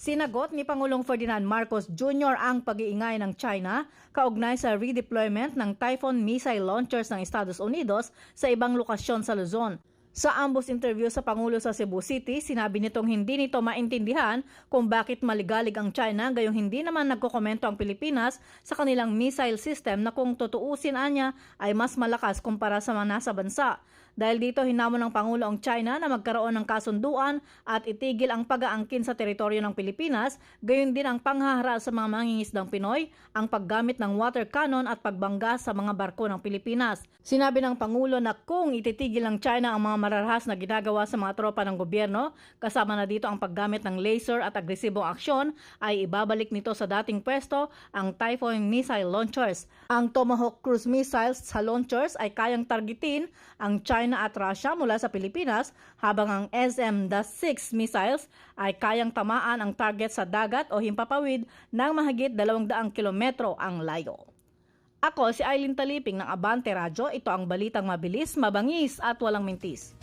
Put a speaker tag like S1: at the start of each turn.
S1: Sinagot ni Pangulong Ferdinand Marcos Jr. ang pag-iingay ng China kaugnay sa redeployment ng Typhoon missile launchers ng Estados Unidos sa ibang lokasyon sa Luzon. Sa ambos interview sa Pangulo sa Cebu City, sinabi nitong hindi nito maintindihan kung bakit maligalig ang China gayong hindi naman nagkokomento ang Pilipinas sa kanilang missile system na kung tutuusin anya ay mas malakas kumpara sa mga nasa bansa. Dahil dito hinamon ng Pangulo ang China na magkaroon ng kasunduan at itigil ang pag-aangkin sa teritoryo ng Pilipinas, gayon din ang panghahara sa mga mangingisdang Pinoy, ang paggamit ng water cannon at pagbangga sa mga barko ng Pilipinas. Sinabi ng Pangulo na kung ititigil ng China ang mga mararahas na ginagawa sa mga tropa ng gobyerno, kasama na dito ang paggamit ng laser at agresibong aksyon, ay ibabalik nito sa dating pwesto ang Typhoon missile launchers. Ang Tomahawk cruise missiles sa launchers ay kayang targetin ang China at Russia mula sa Pilipinas, habang ang SM-6 missiles ay kayang tamaan ang target sa dagat o himpapawid ng mahigit 200 kilometro ang layo. Ako si Aileen Taliping ng Abante Radyo. Ito ang balitang mabilis, mabangis at walang mintis.